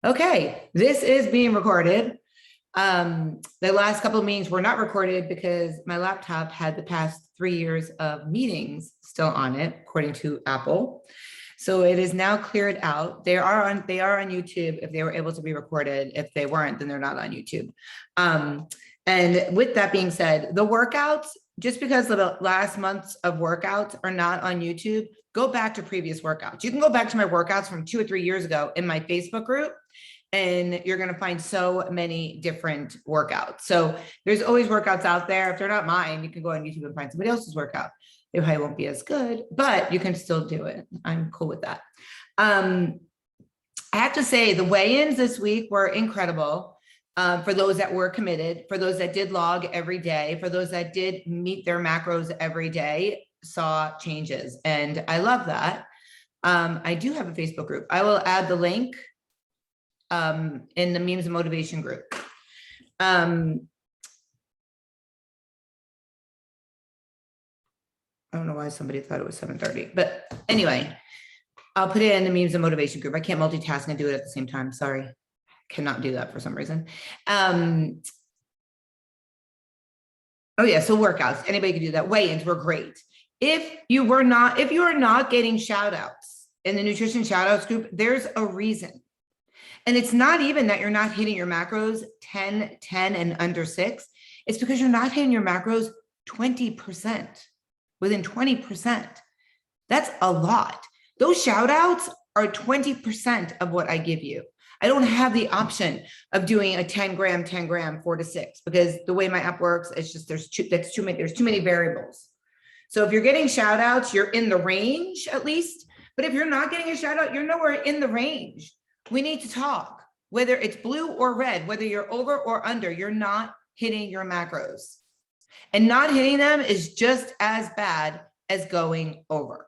Okay, this is being recorded. The last couple of meetings were not recorded because my laptop had the past 3 years of meetings still on it, according to Apple. So it is now cleared out. They are on YouTube if they were able to be recorded. If they weren't, then they're not on YouTube. And with that being said, the workouts, just because the last months of workouts are not on YouTube, go back to previous workouts. You can go back to my workouts from 2 or 3 years ago in my Facebook group, and you're going to find so many different workouts. So there's always workouts out there. If they're not mine, you can go on YouTube and find somebody else's workout. It probably won't be as good, but you can still do it. I'm cool with that. I have to say the weigh-ins this week were incredible. For those that were committed, for those that did log every day, for those that did meet their macros every day, saw changes. And I love that. I do have a Facebook group. I will add the link in the Memes and Motivation group. I don't know why somebody thought it was 7:30, but anyway, I'll put it in the Memes and Motivation group. I can't multitask and do it at the same time. Sorry. Cannot do that for some reason. Oh yeah, so workouts, anybody can do that. Weigh-ins were great. If you are not getting shout outs in the nutrition shout outs group, there's a reason. And it's not even that you're not hitting your macros 10, 10 and under 6. It's because you're not hitting your macros 20%, within 20%. That's a lot. Those shout outs are 20% of what I give you. I don't have the option of doing a 10 gram, 4 to 6, because the way my app works, it's just, there's too many variables. So if you're getting shout outs, you're in the range at least. But if you're not getting a shout out, you're nowhere in the range. We need to talk, whether it's blue or red, whether you're over or under, you're not hitting your macros. And not hitting them is just as bad as going over.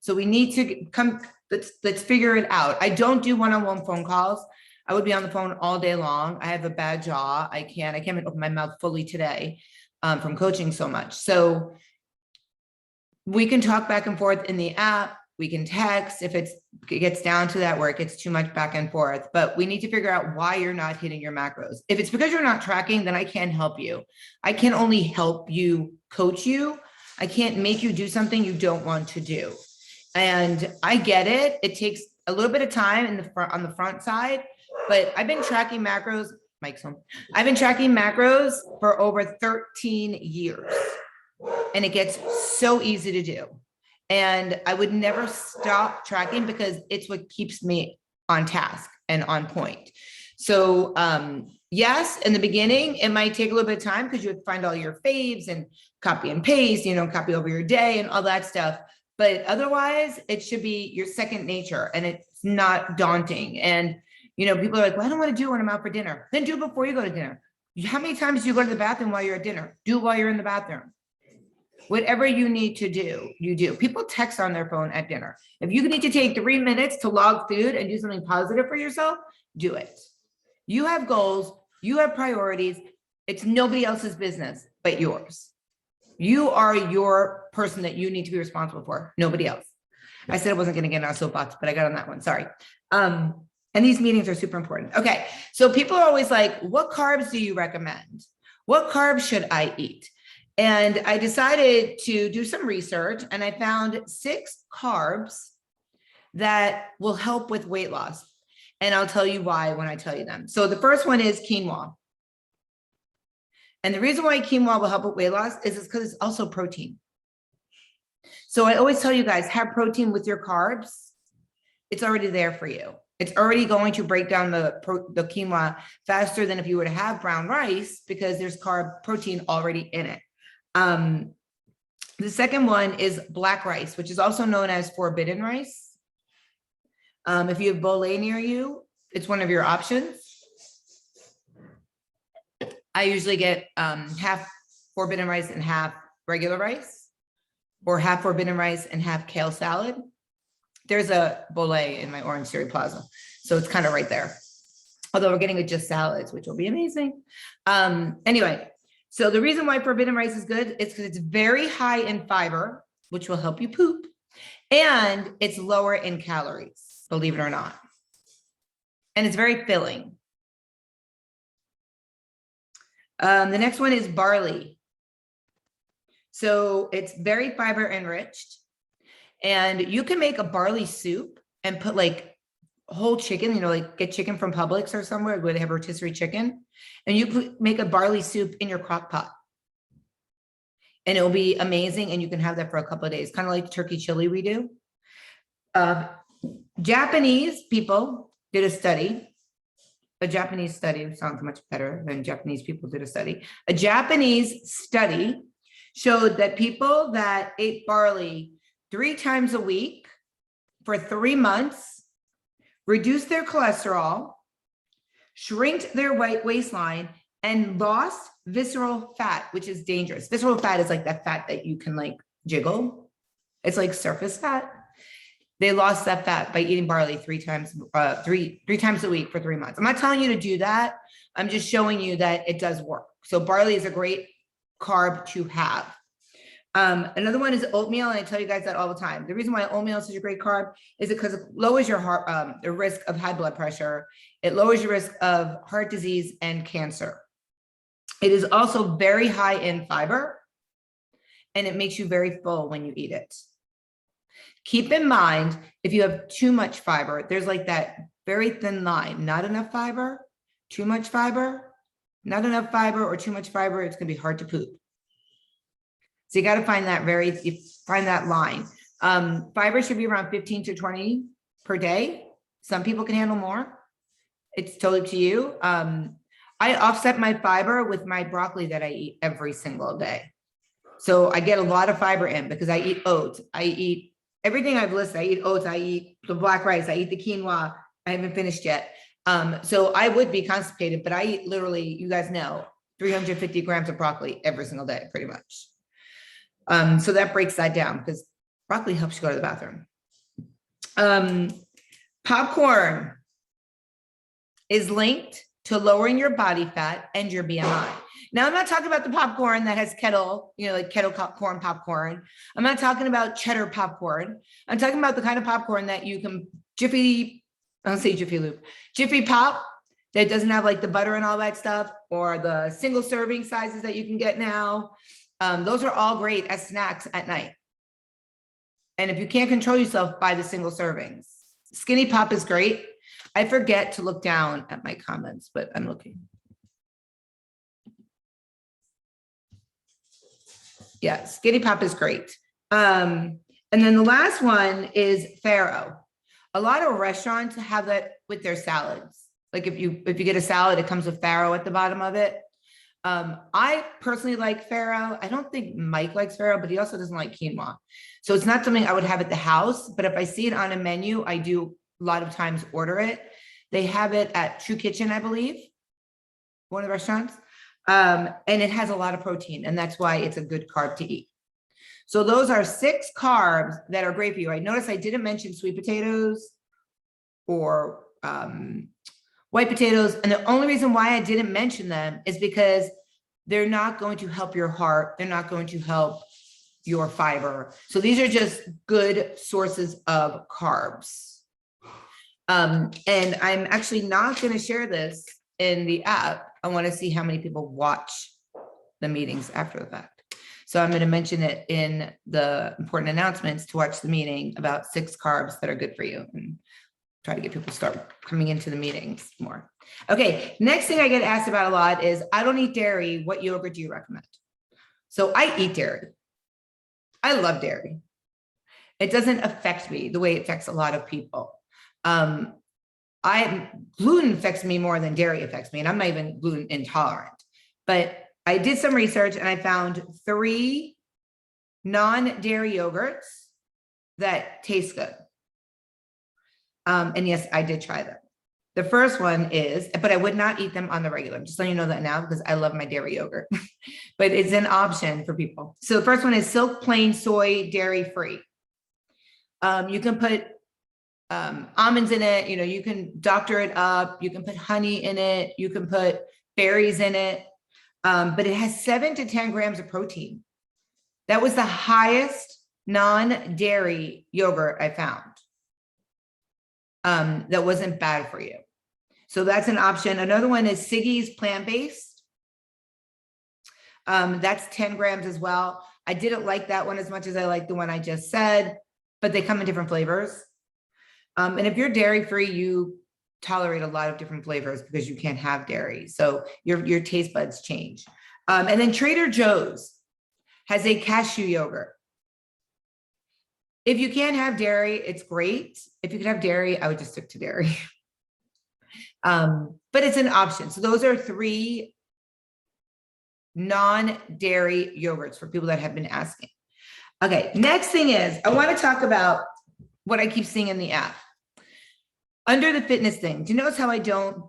So we need to come, let's figure it out. I don't do one-on-one phone calls. I would be on the phone all day long. I have a bad jaw. I can't open my mouth fully today from coaching so much. So we can talk back and forth in the app. We can text if it gets down to that where it gets too much back and forth, but we need to figure out why you're not hitting your macros. If it's because you're not tracking, then I can't help you. I can only help you, coach you. I can't make you do something you don't want to do. And I get it. It takes a little bit of time in the front, on the front side, but I've been tracking macros, Mike's home. I've been tracking macros for over 13 years, and it gets so easy to do. And I would never stop tracking because it's what keeps me on task and on point. So yes, in the beginning, it might take a little bit of time because you would find all your faves and copy and paste, copy over your day and all that stuff. But otherwise, it should be your second nature, and it's not daunting. And, people are like, well, I don't want to do it when I'm out for dinner. Then do it before you go to dinner. How many times do you go to the bathroom while you're at dinner? Do it while you're in the bathroom. Whatever you need to do, you do. People text on their phone at dinner. If you need to take 3 minutes to log food and do something positive for yourself, do it. You have goals, you have priorities. It's nobody else's business but yours. You are your person that you need to be responsible for, nobody else. I said I wasn't going to get on a soapbox, but I got on that one. Sorry. And these meetings are super important. Okay. So people are always like, what carbs do you recommend? What carbs should I eat? And I decided to do some research, and I found 6 carbs that will help with weight loss. And I'll tell you why when I tell you them. So the first one is quinoa. And the reason why quinoa will help with weight loss is because it's also protein. So I always tell you guys, have protein with your carbs. It's already there for you. It's already going to break down the quinoa faster than if you were to have brown rice, because there's protein already in it. The second one is black rice, which is also known as forbidden rice. If you have bole near you, it's one of your options. I usually get half forbidden rice and half regular rice, or half forbidden rice and half kale salad. There's a bole in my Orange Theory Plaza, so it's kind of right there. Although we're getting it just salads, which will be amazing. Anyway, so the reason why forbidden rice is good is because it's very high in fiber, which will help you poop. And it's lower in calories, believe it or not. And it's very filling. The next one is barley. So it's very fiber enriched. And you can make a barley soup and put like whole chicken, you know, like get chicken from Publix or somewhere where they have rotisserie chicken. And you make a barley soup in your crock pot. And it'll be amazing. And you can have that for a couple of days, kind of like turkey chili we do. Japanese people did a study. A Japanese study sounds much better than Japanese people did a study. A Japanese study showed that people that ate barley 3 times a week for 3 months reduced their cholesterol, shrinked their waistline, and lost visceral fat, which is dangerous. Visceral fat is like that fat that you can like jiggle. It's like surface fat. They lost that fat by eating barley 3 times a week for 3 months. I'm not telling you to do that. I'm just showing you that it does work. So barley is a great carb to have. Another one is oatmeal, and I tell you guys that all the time. The reason why oatmeal is such a great carb is because it lowers your heart, the risk of high blood pressure. It lowers your risk of heart disease and cancer. It is also very high in fiber, and it makes you very full when you eat it. Keep in mind, if you have too much fiber, there's like that very thin line, not enough fiber, too much fiber, not enough fiber, or too much fiber, it's gonna be hard to poop. So you got to find that line. Fiber should be around 15 to 20 per day. Some people can handle more. It's totally up to you. I offset my fiber with my broccoli that I eat every single day. So I get a lot of fiber in because I eat oats. I eat everything I've listed. I eat oats. I eat the black rice. I eat the quinoa. I haven't finished yet. So I would be constipated, but I eat literally, you guys know, 350 grams of broccoli every single day, pretty much. So that breaks that down because broccoli helps you go to the bathroom. Popcorn is linked to lowering your body fat and your BMI. Now, I'm not talking about the popcorn that has kettle, you know, like kettle popcorn. I'm not talking about cheddar popcorn. I'm talking about the kind of popcorn that you can Jiffy Pop that doesn't have like the butter and all that stuff, or the single serving sizes that you can get now. Those are all great as snacks at night. And if you can't control yourself, buy the single servings. Skinny Pop is great. I forget to look down at my comments, but I'm looking. Yeah, Skinny Pop is great. And then the last one is farro. A lot of restaurants have that with their salads. Like if you get a salad, it comes with farro at the bottom of it. I personally like farro. I don't think Mike likes farro, but he also doesn't like quinoa. So it's not something I would have at the house, but if I see it on a menu, I do a lot of times order it. They have it at True Kitchen, I believe, one of the restaurants. And it has a lot of protein, and that's why it's a good carb to eat. So those are 6 carbs that are great for you. I noticed I didn't mention sweet potatoes or white potatoes. And the only reason why I didn't mention them is because they're not going to help your heart. They're not going to help your fiber. So these are just good sources of carbs. And I'm actually not going to share this in the app. I want to see how many people watch the meetings after the fact. So I'm going to mention it in the important announcements to watch the meeting about 6 carbs that are good for you, and try to get people to start coming into the meetings more. Okay, next thing I get asked about a lot is, I don't eat dairy. What yogurt do you recommend? So I eat dairy. I love dairy. It doesn't affect me the way it affects a lot of people. Gluten affects me more than dairy affects me, and I'm not even gluten intolerant. But I did some research and I found 3 non-dairy yogurts that taste good. And yes, I did try them. The first one is, but I would not eat them on the regular. I'm just letting you know that now because I love my dairy yogurt, but it's an option for people. So the first one is Silk Plain Soy Dairy Free. You can put almonds in it. You know, you can doctor it up. You can put honey in it. You can put berries in it. But it has 7 to 10 grams of protein. That was the highest non-dairy yogurt I found that wasn't bad for you. So that's an option. Another one is Siggi's plant-based. That's 10 grams as well. I didn't like that one as much as I like the one I just said, but they come in different flavors. And if you're dairy-free, you tolerate a lot of different flavors because you can't have dairy. So your taste buds change. And then Trader Joe's has a cashew yogurt. If you can't have dairy, it's great. If you could have dairy, I would just stick to dairy. But it's an option. So those are 3 non-dairy yogurts for people that have been asking. Okay, next thing is I want to talk about what I keep seeing in the app. Under the fitness thing, do you notice how I don't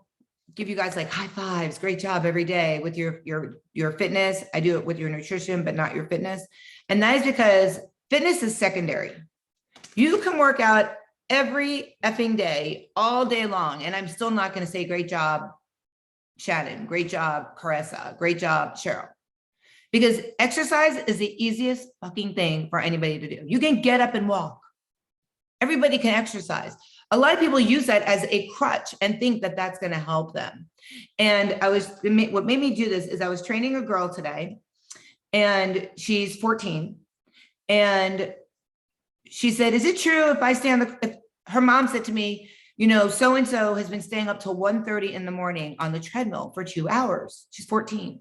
give you guys like high fives, great job every day with your fitness? I do it with your nutrition, but not your fitness. And that is because fitness is secondary. You can work out every effing day, all day long, and I'm still not going to say great job, Shannon, great job, Caressa, great job, Cheryl. Because exercise is the easiest fucking thing for anybody to do. You can get up and walk. Everybody can exercise. A lot of people use that as a crutch and think that that's going to help them. And what made me do this is I was training a girl today, and she's 14. And she said, is it true if I stay on her mom said to me, you know, so-and-so has been staying up till 1:30 in the morning on the treadmill for 2 hours. She's 14.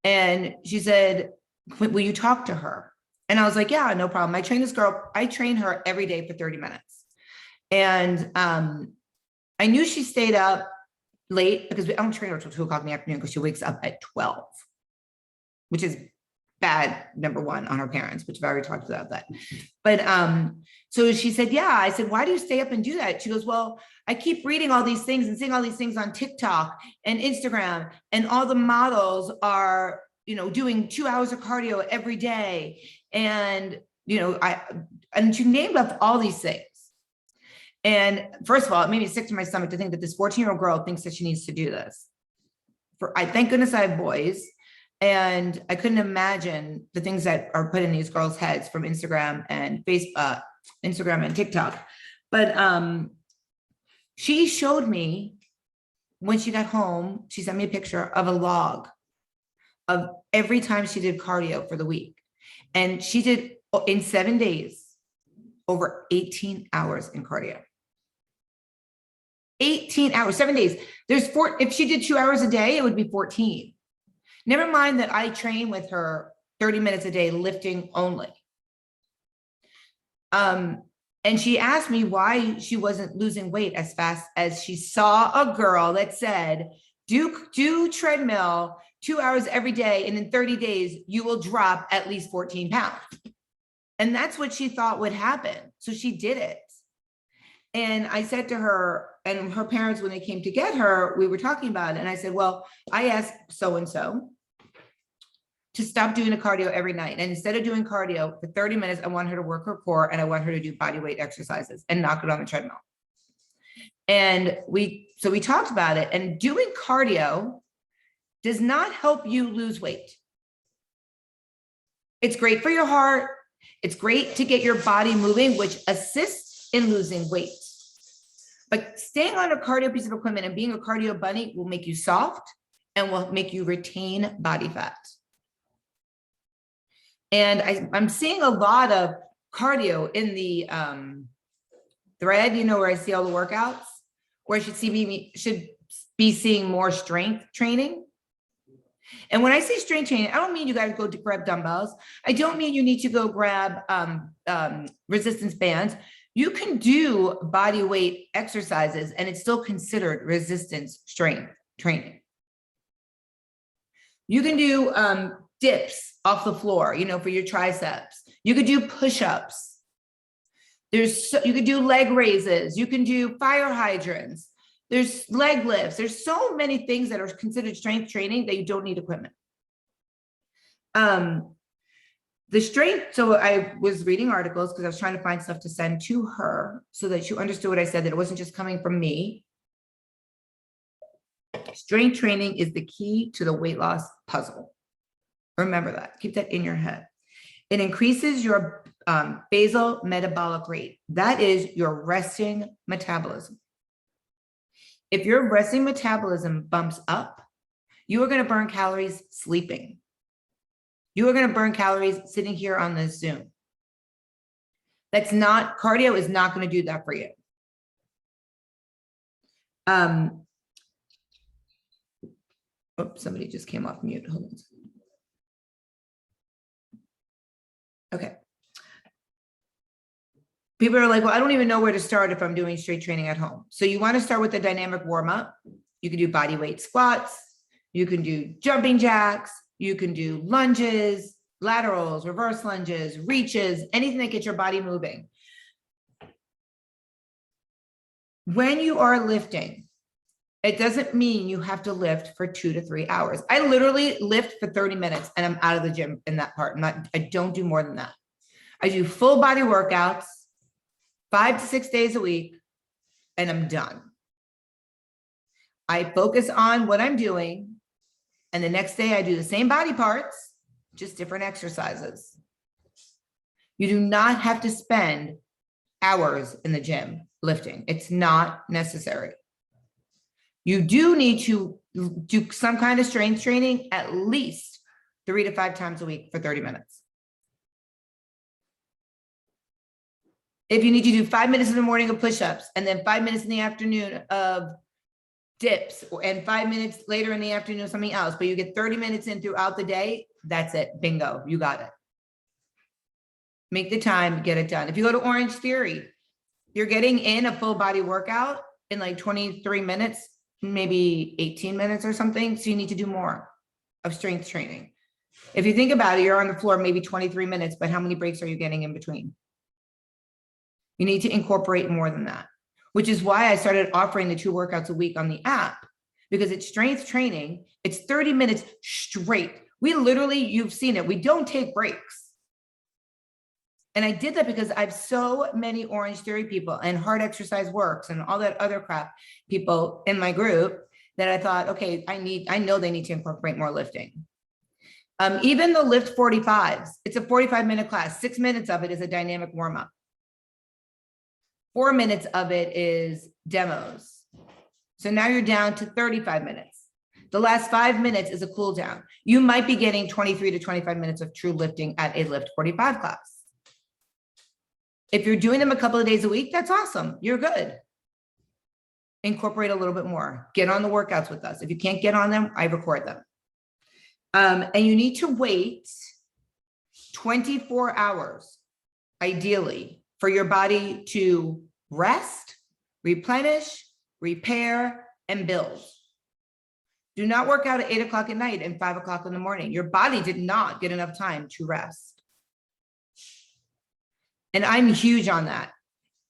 And she said, will you talk to her? And I was like, yeah, no problem. I train this girl. I train her every day for 30 minutes. And I knew she stayed up late because I don't train her until 2 o'clock in the afternoon because she wakes up at 12, which is bad, number one, on her parents, which I've already talked about that. But so she said, yeah. I said, why do you stay up and do that? She goes, well, I keep reading all these things and seeing all these things on TikTok and Instagram, and all the models are, you know, doing 2 hours of cardio every day. And, you know, and she named up all these things. And first of all, it made me sick to my stomach to think that this 14-year-old girl thinks that she needs to do this. Thank goodness I have boys. And I couldn't imagine the things that are put in these girls' heads from Instagram and Facebook, Instagram and TikTok. But she showed me when she got home, she sent me a picture of a log of every time she did cardio for the week. And she did, in 7 days, over 18 hours in cardio. 18 hours, 7 days. If she did 2 hours a day, it would be 14. Never mind that I train with her 30 minutes a day, lifting only. And she asked me why she wasn't losing weight as fast as she saw a girl that said, do treadmill 2 hours every day, and in 30 days, you will drop at least 14 pounds. And that's what she thought would happen. So she did it. And I said to her, and her parents, when they came to get her, we were talking about it. And I said, well, I asked so-and-so to stop doing the cardio every night. And instead of doing cardio for 30 minutes, I want her to work her core, and I want her to do body weight exercises and knock it on the treadmill. And so we talked about it, and doing cardio does not help you lose weight. It's great for your heart. It's great to get your body moving, which assists in losing weight. But staying on a cardio piece of equipment and being a cardio bunny will make you soft and will make you retain body fat. And I'm seeing a lot of cardio in the thread, you know, where I see all the workouts, where I should be seeing more strength training. And when I say strength training, I don't mean you got to go to grab dumbbells. I don't mean you need to go grab resistance bands. You can do body weight exercises and it's still considered resistance strength training. You can do dips off the floor, you know, for your triceps. You could do push-ups. You could do leg raises. You can do fire hydrants. There's leg lifts. There's so many things that are considered strength training that you don't need equipment. The strength, so I was reading articles because I was trying to find stuff to send to her so that she understood what I said, that it wasn't just coming from me. Strength training is the key to the weight loss puzzle. Remember that. Keep that in your head. It increases your basal metabolic rate. That is your resting metabolism. If your resting metabolism bumps up, you are going to burn calories sleeping. You are going to burn calories sitting here on this Zoom. That's not, cardio is not going to do that for you. Oops, somebody just came off mute. Hold on. Okay. People are like, well, I don't even know where to start if I'm doing strength training at home. So you want to start with a dynamic warm-up. You can do body weight squats. You can do jumping jacks. You can do lunges, laterals, reverse lunges, reaches, anything that gets your body moving. When you are lifting, it doesn't mean you have to lift for 2 to 3 hours. I literally lift for 30 minutes and I'm out of the gym in that part. I don't do more than that. I do full body workouts 5 to 6 days a week, and I'm done. I focus on what I'm doing, and the next day I do the same body parts, just different exercises. You do not have to spend hours in the gym lifting. It's not necessary. You do need to do some kind of strength training at least 3 to 5 times a week for 30 minutes. If you need to do 5 minutes in the morning of push-ups and then 5 minutes in the afternoon of dips and 5 minutes later in the afternoon of something else, but you get 30 minutes in throughout the day, that's it. Bingo, you got it. Make the time, get it done. If you go to Orange Theory, you're getting in a full body workout in like 23 minutes, maybe 18 minutes or something. So you need to do more of strength training. If you think about it, you're on the floor maybe 23 minutes, but how many breaks are you getting in between? You need to incorporate more than that, which is why I started offering the 2 workouts a week on the app, because it's strength training. It's 30 minutes straight. We literally, you've seen it. We don't take breaks. And I did that because I have so many Orange Theory people and Hard Exercise Works and all that other crap people in my group that I thought, okay, I know they need to incorporate more lifting. Even the Lift 45s, it's a 45-minute class. 6 minutes of it is a dynamic warm-up. 4 minutes of it is demos. So now you're down to 35 minutes. The last 5 minutes is a cool down. You might be getting 23 to 25 minutes of true lifting at a Lift 45 class. If you're doing them a couple of days a week, that's awesome. You're good. Incorporate a little bit more. Get on the workouts with us. If you can't get on them, I record them. And you need to wait 24 hours, ideally, for your body to rest, replenish, repair, and build. Do not work out at 8 o'clock at night and 5 o'clock in the morning. Your body did not get enough time to rest. And I'm huge on that.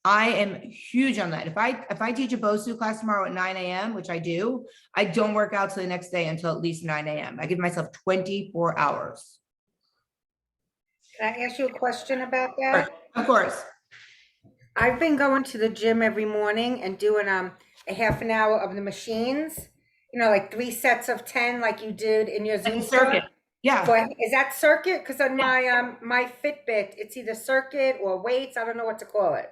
I am huge on that. If I teach a BOSU class tomorrow at 9 a.m., which I do, I don't work out till the next day until at least 9 a.m. I give myself 24 hours. Can I ask you a question about that? Of course. I've been going to the gym every morning and doing a half an hour of the machines, you know, like 3 sets of 10, like you did in your Zoom circuit. Yeah. So is that circuit? Because on my Fitbit, it's either circuit or weights. I don't know what to call it.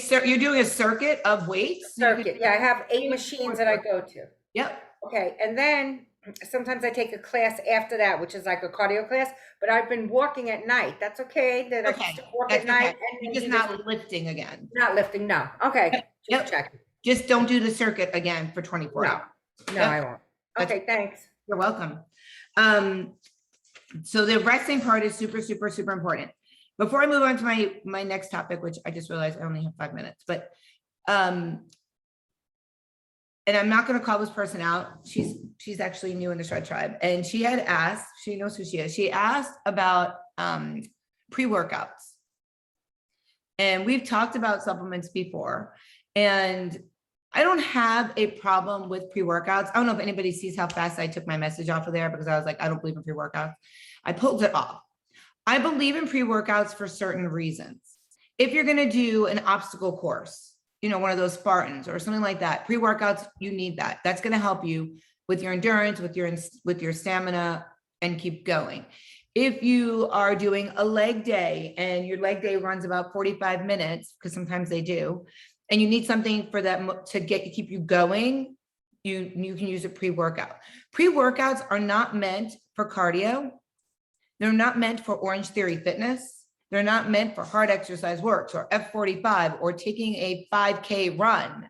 You're doing a circuit of weights? Circuit. Yeah, I have 8 machines that I go to. Yep. Okay, and then sometimes I take a class after that, which is like a cardio class, but I've been walking at night. That's okay. That I can walk at night. And you're just not lifting again. Not lifting, no. Okay. Yep. Check. Just don't do the circuit again for 24 hours. No, I won't. Okay, thanks. You're welcome. So the resting part is super, super, super important. Before I move on to my next topic, which I just realized I only have 5 minutes, but and I'm not going to call this person out. She's actually new in the Shred Tribe, and she had asked. She knows who she is. She asked about pre-workouts, and we've talked about supplements before. And I don't have a problem with pre-workouts. I don't know if anybody sees how fast I took my message off of there because I was like, I don't believe in pre-workouts. I pulled it off. I believe in pre-workouts for certain reasons. If you're going to do an obstacle course, you know, one of those Spartans or something like that, pre-workouts, you need that. That's going to help you with your endurance, with your stamina, and keep going. If you are doing a leg day and your leg day runs about 45 minutes, because sometimes they do, and you need something for that to keep you going, you can use a pre-workout. Pre-workouts are not meant for cardio. They're not meant for Orange Theory Fitness. They're not meant for hard exercise works or F45 or taking a 5K run.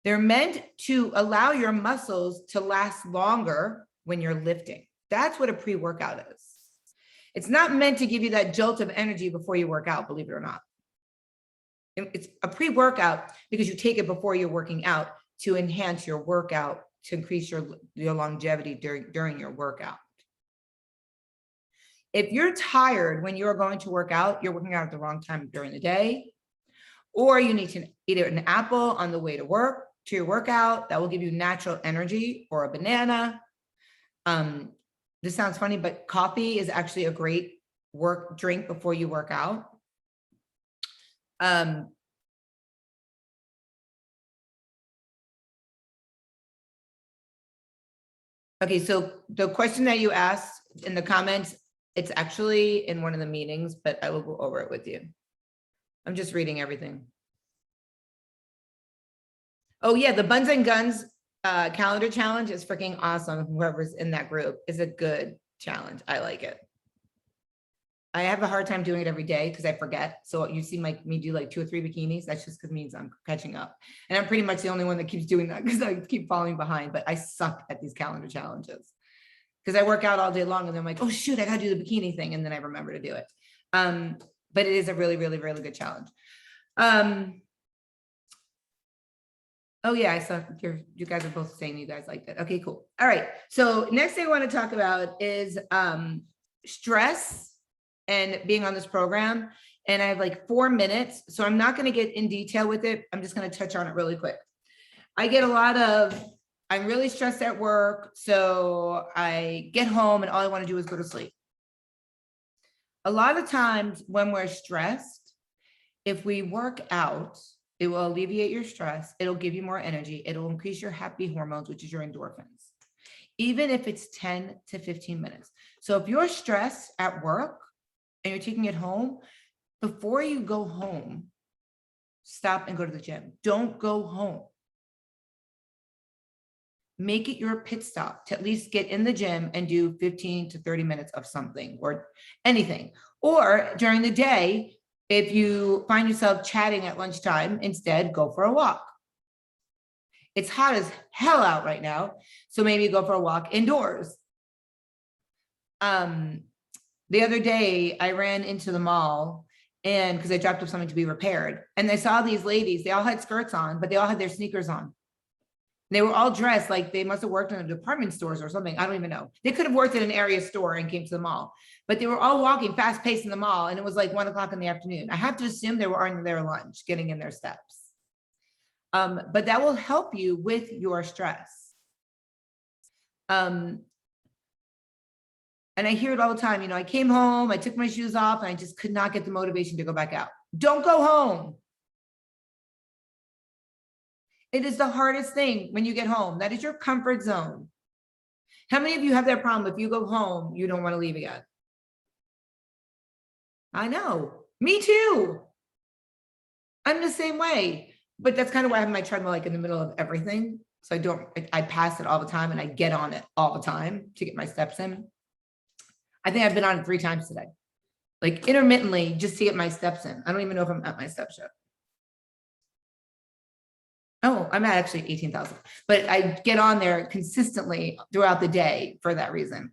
They're meant to allow your muscles to last longer when you're lifting. That's what a pre-workout is. It's not meant to give you that jolt of energy before you work out, believe it or not. It's a pre-workout because you take it before you're working out to enhance your workout, to increase your longevity during your workout. If you're tired when you're going to work out, you're working out at the wrong time during the day, or you need to eat an apple on the way to work, to your workout. That will give you natural energy, or a banana. This sounds funny, but coffee is actually a great drink before you work out. Okay, so the question that you asked in the comments, it's actually in one of the meetings, but I will go over it with you. I'm just reading everything. Oh yeah, the Buns and Guns calendar challenge is freaking awesome. Whoever's in that group is a good challenge. I like it. I have a hard time doing it every day because I forget. So you see me do like 2 or 3 bikinis. That's just because it means I'm catching up. And I'm pretty much the only one that keeps doing that because I keep falling behind, but I suck at these calendar challenges because I work out all day long and then I'm like, oh shoot, I gotta do the bikini thing. And then I remember to do it. But it is a really, really, really good challenge. Oh yeah, I saw you guys are both saying you guys liked it. Okay, cool. All right. So next thing I want to talk about is stress and being on this program. And I have like 4 minutes, so I'm not going to get in detail with it. I'm just going to touch on it really quick. I get a lot of, I'm really stressed at work, so I get home and all I want to do is go to sleep. A lot of times when we're stressed, if we work out, it will alleviate your stress. It'll give you more energy. It'll increase your happy hormones, which is your endorphins, even if it's 10 to 15 minutes. So if you're stressed at work and you're taking it home, before you go home, stop and go to the gym. Don't go home. Make it your pit stop to at least get in the gym and do 15 to 30 minutes of something or anything. Or during the day, if you find yourself chatting at lunchtime, instead go for a walk. It's hot as hell out right now, so maybe go for a walk indoors. The other day I ran into the mall and because I dropped off something to be repaired, and I saw these ladies, they all had skirts on, but they all had their sneakers on. They were all dressed like they must have worked in a department stores or something. I don't even know. They could have worked at an area store and came to the mall, but they were all walking fast paced in the mall. And it was like 1 o'clock in the afternoon. I have to assume they were on their lunch, getting in their steps. But that will help you with your stress. And I hear it all the time. You know, I came home, I took my shoes off and I just could not get the motivation to go back out. Don't go home. It is the hardest thing when you get home. That is your comfort zone. How many of you have that problem? If you go home, you don't want to leave again? I know. Me too. I'm the same way. But that's kind of why I have my treadmill like in the middle of everything. So I pass it all the time and I get on it all the time to get my steps in. I think I've been on it 3 times today. Like intermittently, just to get my steps in. I don't even know if I'm at my steps yet. Oh, I'm at actually 18,000, but I get on there consistently throughout the day for that reason.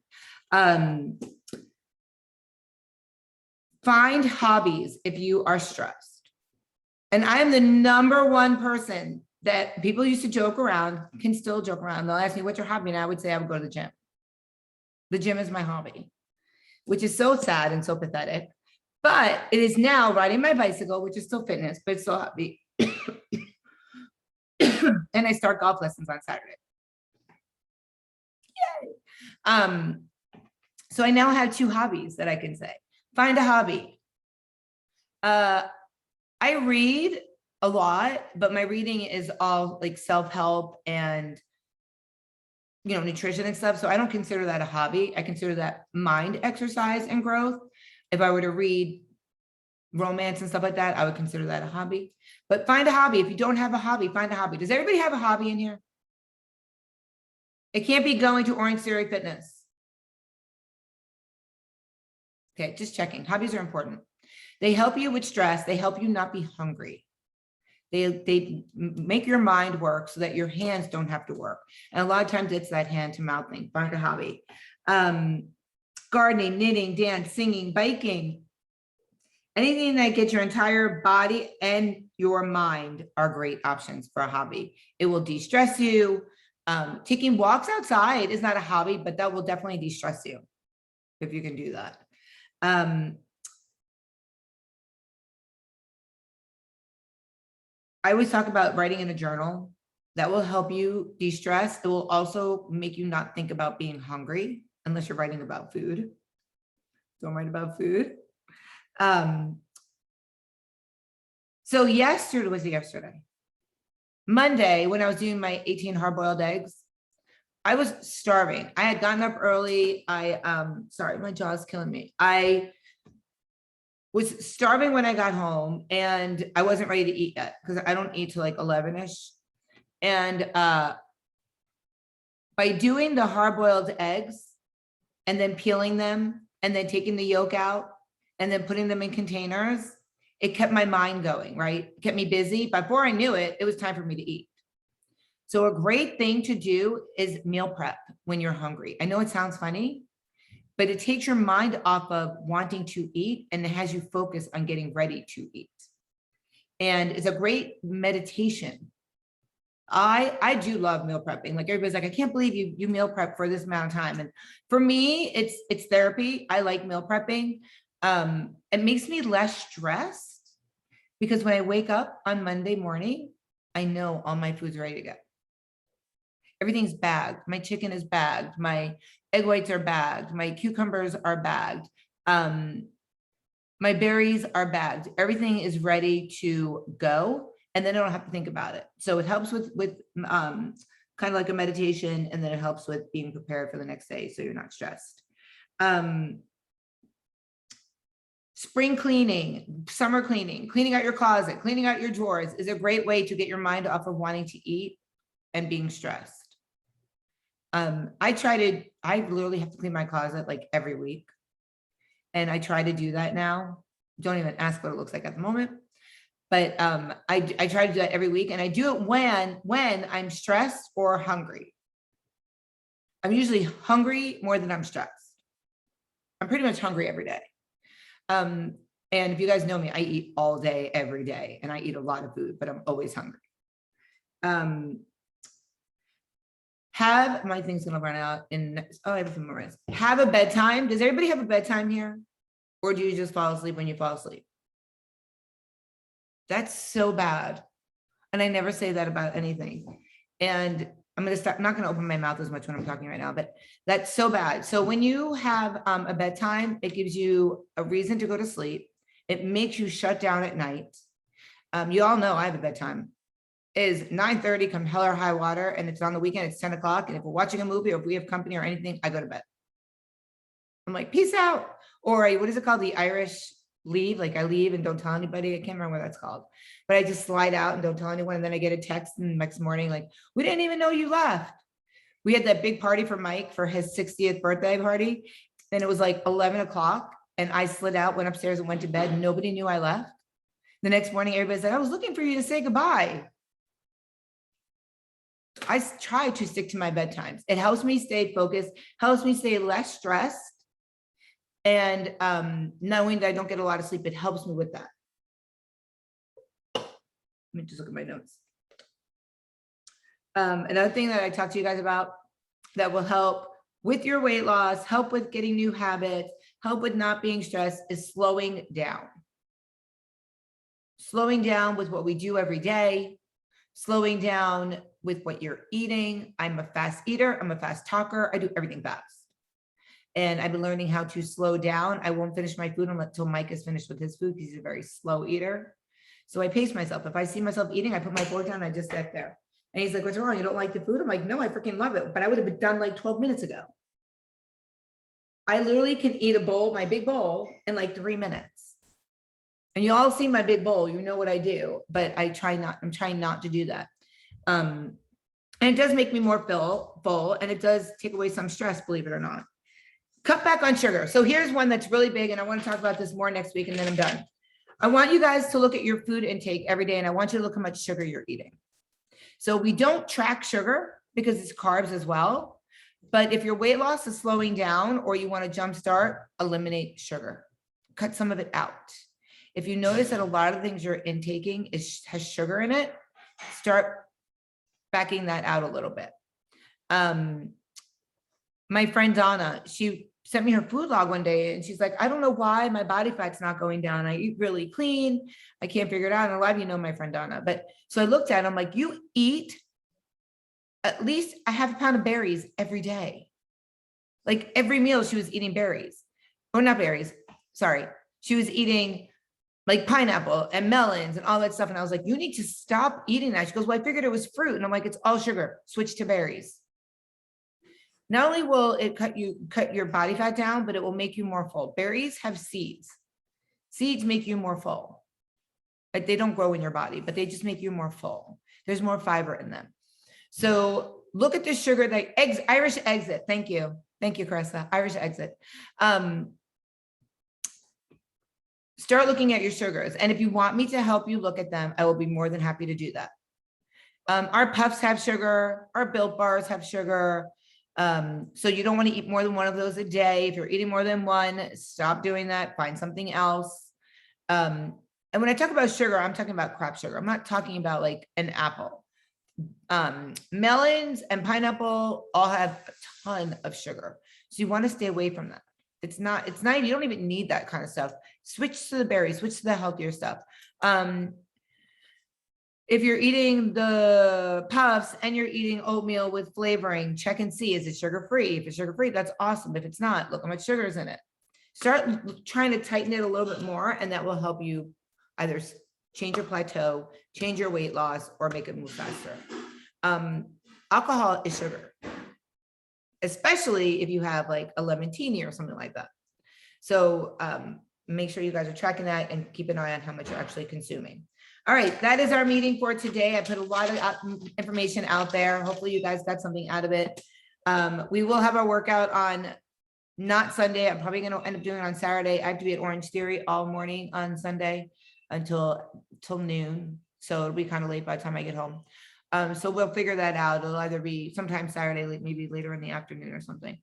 Find hobbies if you are stressed. And I am the #1 person that people used to joke around, can still joke around. They'll ask me, what's your hobby? And I would say I would go to the gym. The gym is my hobby, which is so sad and so pathetic. But it is now riding my bicycle, which is still fitness, but it's still hobby. And I start golf lessons on Saturday. Yay. So I now have 2 hobbies that I can say. Find a hobby. I read a lot, but my reading is all like self-help and nutrition and stuff. So I don't consider that a hobby. I consider that mind exercise and growth. If I were to read romance and stuff like that, I would consider that a hobby. But find a hobby. If you don't have a hobby, find a hobby. Does everybody have a hobby in here? It can't be going to Orange Theory Fitness. Okay, just checking. Hobbies are important. They help you with stress. They help you not be hungry. They make your mind work so that your hands don't have to work. And a lot of times it's that hand to mouth thing. Find a hobby. Gardening, knitting, dance, singing, biking. Anything that gets your entire body and your mind are great options for a hobby. It will de-stress you. Taking walks outside is not a hobby, but that will definitely de-stress you if you can do that. I always talk about writing in a journal. That will help you de-stress. It will also make you not think about being hungry unless you're writing about food. Don't write about food. So yesterday, Monday, when I was doing my 18 hard-boiled eggs, I was starving. I had gotten up early. Sorry, my jaw's killing me. I was starving when I got home and I wasn't ready to eat yet because I don't eat till like 11ish. And by doing the hard-boiled eggs and then peeling them and then taking the yolk out and then putting them in containers, it kept my mind going, right? It kept me busy. Before I knew it, it was time for me to eat. So a great thing to do is meal prep when you're hungry. I know it sounds funny, but it takes your mind off of wanting to eat and it has you focus on getting ready to eat. And it's a great meditation. I do love meal prepping. Like everybody's like, I can't believe you meal prep for this amount of time. And for me, it's therapy. I like meal prepping. It makes me less stressed because when I wake up on Monday morning, I know all my food's ready to go. Everything's bagged. My chicken is bagged. My egg whites are bagged. My cucumbers are bagged. My berries are bagged. Everything is ready to go. And then I don't have to think about it. So it helps with kind of like a meditation. And then it helps with being prepared for the next day. So you're not stressed. Spring cleaning, summer cleaning, cleaning out your closet, cleaning out your drawers is a great way to get your mind off of wanting to eat and being stressed. I literally have to clean my closet like every week. And I try to do that now. Don't even ask what it looks like at the moment. But I try to do that every week. And I do it when I'm stressed or hungry. I'm usually hungry more than I'm stressed. I'm pretty much hungry every day. And if you guys know me, I eat all day, every day, and I eat a lot of food, but I'm always hungry. My thing's gonna run out I have a few more minutes. Have a bedtime. Does everybody have a bedtime here? Or do you just fall asleep when you fall asleep? That's so bad. And I never say that about anything. And I'm not gonna open my mouth as much when I'm talking right now, but that's so bad. So when you have a bedtime, it gives you a reason to go to sleep. It makes you shut down at night. You all know I have a bedtime. It is 9:30 come hell or high water, and it's on the weekend, it's 10 o'clock. And if we're watching a movie or if we have company or anything, I go to bed. I'm like, peace out. Or what is it called? The Irish leave. Like I leave and don't tell anybody. I can't remember what that's called, but I just slide out and don't tell anyone. And then I get a text the next morning, like, we didn't even know you left. We had that big party for Mike for his 60th birthday party. Then it was like 11 o'clock and I slid out, went upstairs and went to bed. Nobody knew I left. The next morning, everybody said, I was looking for you to say goodbye. I try to stick to my bedtimes. It helps me stay focused, helps me stay less stressed. And knowing that I don't get a lot of sleep, it helps me with that. Let me just look at my notes. Another thing that I talked to you guys about that will help with your weight loss, help with getting new habits, help with not being stressed is slowing down. Slowing down with what we do every day, slowing down with what you're eating. I'm a fast eater. I'm a fast talker. I do everything fast. And I've been learning how to slow down. I won't finish my food until Mike is finished with his food because he's a very slow eater. So I pace myself. If I see myself eating, I put my fork down, I just sit there. And he's like, what's wrong? You don't like the food? I'm like, no, I freaking love it. But I would have been done like 12 minutes ago. I literally can eat a bowl, my big bowl, in like 3 minutes. And you all see my big bowl, you know what I do, but I'm trying not to do that. And it does make me more full, and it does take away some stress, believe it or not. Cut back on sugar. So here's one that's really big, and I want to talk about this more next week, and then I'm done. I want you guys to look at your food intake every day, and I want you to look how much sugar you're eating. So we don't track sugar because it's carbs as well. But if your weight loss is slowing down or you want to jumpstart, eliminate sugar. Cut some of it out. If you notice that a lot of things you're intaking has sugar in it, start backing that out a little bit. My friend Donna, she sent me her food log one day and she's like, I don't know why my body fat's not going down. I eat really clean. I can't figure it out. And a lot of you know my friend Donna. But so I looked at it, I'm like, you eat at least a half a pound of berries every day. Like every meal she was eating berries, or not berries, sorry. She was eating like pineapple and melons and all that stuff. And I was like, you need to stop eating that. She goes, well, I figured it was fruit. And I'm like, it's all sugar, switch to berries. Not only will it cut your body fat down, but it will make you more full. Berries have seeds. Seeds make you more full. Like they don't grow in your body, but they just make you more full. There's more fiber in them. So look at the sugar, like eggs, Irish exit. Thank you. Thank you, Carissa. Irish exit. Start looking at your sugars. And if you want me to help you look at them, I will be more than happy to do that. Our puffs have sugar. Our Built bars have sugar. So you don't want to eat more than one of those a day. If you're eating more than one, stop doing that. Find something else. And when I talk about sugar, I'm talking about crap sugar. I'm not talking about like an apple. Melons and pineapple all have a ton of sugar. So you want to stay away from that. It's not, you don't even need that kind of stuff. Switch to the berries, switch to the healthier stuff. If you're eating the puffs and you're eating oatmeal with flavoring, check and see, is it sugar-free? If it's sugar-free, that's awesome. If it's not, look how much sugar is in it. Start trying to tighten it a little bit more, and that will help you either change your plateau, change your weight loss, or make it move faster. Alcohol is sugar, especially if you have like a lemon teeny or something like that. So make sure you guys are tracking that and keep an eye on how much you're actually consuming. All right, that is our meeting for today. I put a lot of information out there. Hopefully you guys got something out of it. We will have our workout on not Sunday. I'm probably going to end up doing it on Saturday. I have to be at Orange Theory all morning on Sunday till noon. So it'll be kind of late by the time I get home. So we'll figure that out. It'll either be sometime Saturday, maybe later in the afternoon or something.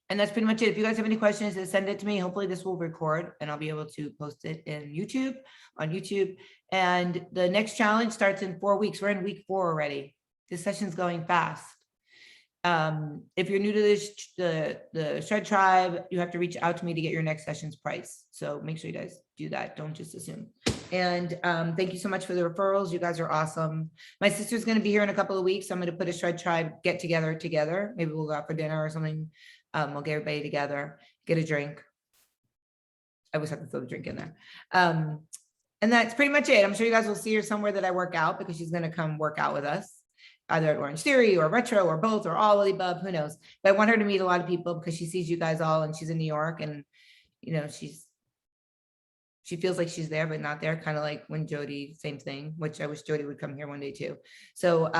And that's pretty much it. If you guys have any questions, send it to me. Hopefully this will record and I'll be able to post it on YouTube. And the next challenge starts in 4 weeks. We're in week 4 already. This session's going fast. If you're new to this, the Shred Tribe, you have to reach out to me to get your next session's price. So make sure you guys do that. Don't just assume. And thank you so much for the referrals. You guys are awesome. My sister's going to be here in a couple of weeks. I'm going to put a Shred Tribe get together. Maybe we'll go out for dinner or something. We'll get everybody together, get a drink. I always have to throw the drink in there. And that's pretty much it. I'm sure you guys will see her somewhere that I work out, because she's going to come work out with us, either at Orange Theory or Retro or both or all of the above, who knows. But I want her to meet a lot of people because she sees you guys all, and she's in New York, and you know, she feels like she's there, but not there. Kind of like when Jody, same thing, which I wish Jody would come here one day too. So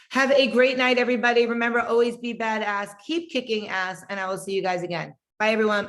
have a great night, everybody. Remember, always be badass, keep kicking ass, and I will see you guys again. Bye, everyone.